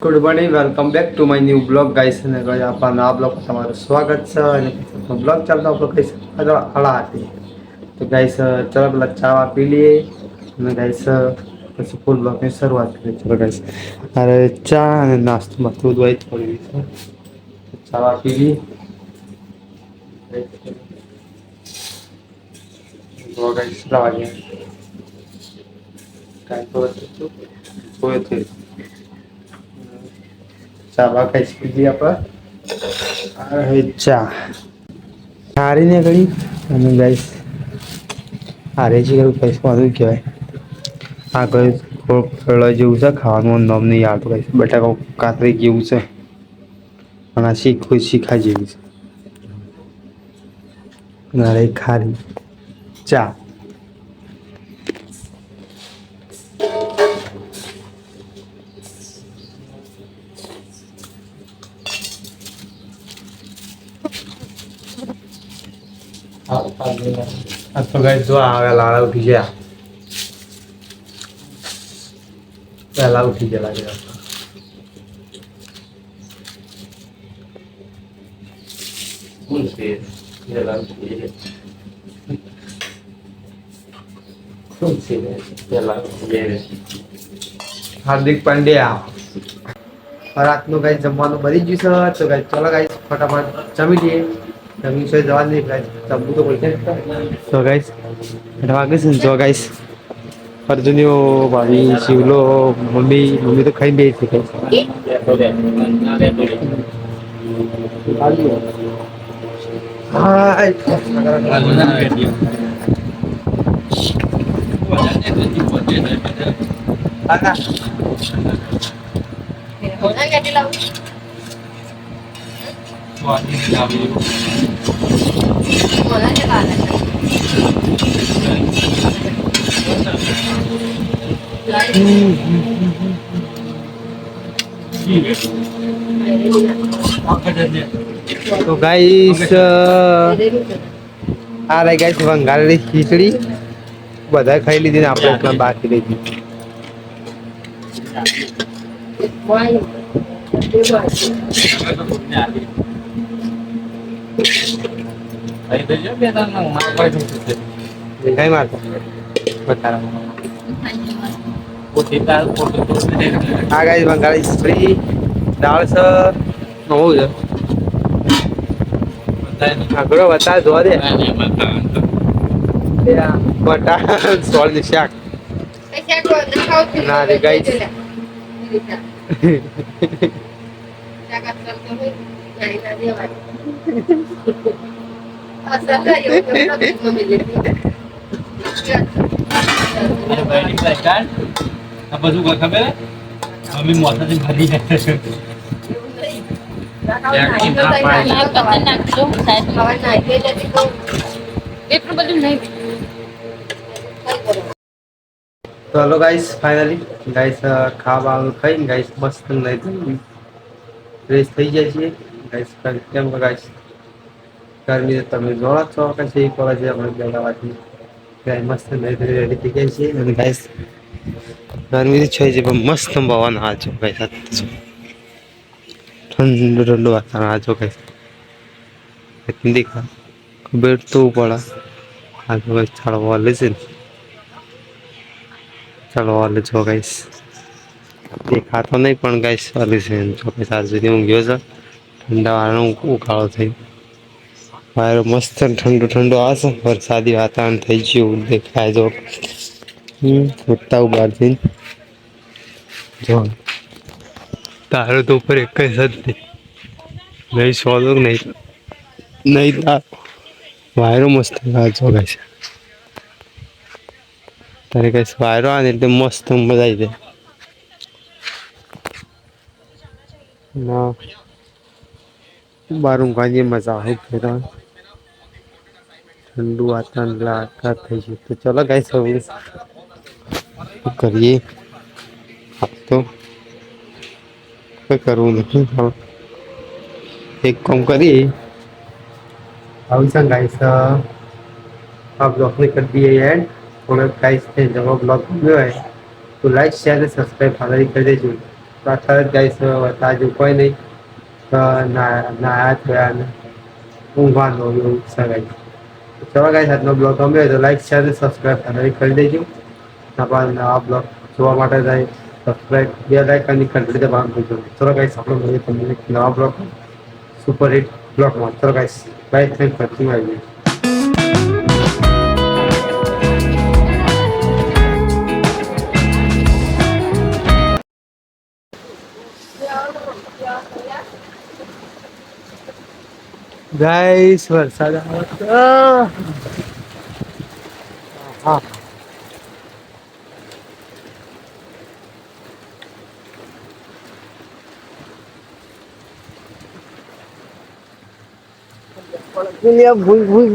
Good morning welcome back to my new blog guys અને guys આપણા નવા blog તમારું સ્વાગત છે અને બ્લોગ ચાલતો આપણો કઈ હળા હતી તો ગાઈસ ચલો પેલા ચા પી લઈએ અને ગાઈસ પછી ફૂલ બ્લોગની શરૂઆત કરીએ ચલો ગાઈસ અરે ચા અને નાસ્તો મસ્ત દુધ પડી છે ચા પી લઈએ તો ગાઈસ કેટલા વાગ્યા ટાઈમ તો ચા બા ખાઈ પીધી આપણે ચા હારી ને ઘડી અને ગાઈસ હારે છે પૈસા વાળું કહેવાય આ કઈ જેવું છે ખાવાનું નામ નહીં આવતું કઈ બટાકા કાતરી જેવું છે અને આ શીખા જેવી છે નારે ખારી ચા આ તો ગાઈસ જો આવે લાડા ઉઠી ગયા પહેલા ઉઠી ગયા લાગે કોણ છે પહેલા ઉઠી કોણ છે પહેલા ઉઠી હાર્દિક પંડ્યા રાતનું ગાઈસ જમવાનું બની ગયું છે તો ગાઈસ ચલો ગાઈસ ફટાફટ જમી લઈએ જમી છે જવા નહીં ગાઈસ જમવું તો પડશે તો ગાઈસ વાગે છે જો ગાઈસ અર્જુનીઓ ભાભી શિવલો મમ્મી તો ખાઈ બે છે હાય તો ગાઈસ આ રહી ગાઈસ વંગાળેલી ખીચડી બધા ખાઈ લીધી ને આપણે એટલા બાકી રહી ગઈ કઈ મારતો હા ગાઈસ વંગાળી ખીચડી દાળ છે હોવું છે આગળ બતા જોવા દે બટા સોળ ની શાક ના રે ગાઈસ બધું ખબર મમ્મી મોસાથી ભરી જાય એટલું બધું નહીં તો હલો ગાઈસ ફાઇનલી ગાઈસ ખાવાનું ખાઈને ગાઈસ મસ્ત નહીં ફ્રેશ થઈ જાય છે ગાઈસ કેમ કે ગાઈસ ગરમી તમે જોડો છો કે છે પડે છે આપણે બેડાવાથી ગાઈસ મસ્ત નહીં રેડી થઈ જાય છે અને ગાઈસ ગરમી છે જે મસ્ત પવન આ છો ગાઈસ ઠંડુ ઠંડુ વાતાવરણ આ છો ગાઈસ દેખા બેઠતું પડા આ તો ગાઈસ ચાલવા લે છે ચાલો વાલે છો ગાઈસ દેખાતો નહીં પણ ગાઈસ વાલે છે જો કે સાત સુધી ઊંઘ્યો છે ઠંડા વાળનો ઉકાળો થઈ વાયરો મસ્ત ઠંડુ ઠંડુ આવશે વરસાદી વાતાવરણ થઈ ગયું દેખાય જો ઉઠતા બહારથી જો તારો તો ઉપર એક જ નહીં સોલો નહીં નહીં વાયરો મસ્ત જો ગાઈસ તારે કઈ વાયરો આવે ને એટલે મસ્ત મજા આવી જાય ના બાર ઊંઘવાની મજા આવે ઠંડુ વાતાવરણ આખા થઈ ગયું તો ચલો ગાઈસ હવે કરીએ તો કઈ કરવું નથી એક કામ કરીએ આવું છે ગાઈસ આ બ્લોગને કરી દઈએ એન્ડ થોડો ગાઈસ ને જવા બ્લોગ ગયો હોય તો લાઈક શેર અને સબસ્ક્રાઈબ ફાળવી કરી દેજો અત્યારે જ ગાઈસ તાજુ કોઈ નહીં નાયા થયા ને ઊંઘવાનું એવું છે ગાઈસ. ચલો ગાઈસ આજનો બ્લોગ ગમ્યો હોય તો લાઈક શેર અને સબસ્ક્રાઈબ કરી દેજો. નવા નવા બ્લોગ જોવા માટે થાય સબસ્ક્રાઈબ બે લાઈકની ઘંટડી દબાવવાનું ભૂલજો નહીં. ચલો ગાઈસ આપણે મળીએ તમને એક નવા બ્લોગ સુપર હિટ બ્લોગમાં. ચલો guys bye thank for watching. Guys વરસાદ આવે છે. હા ભૂલ ભૂલ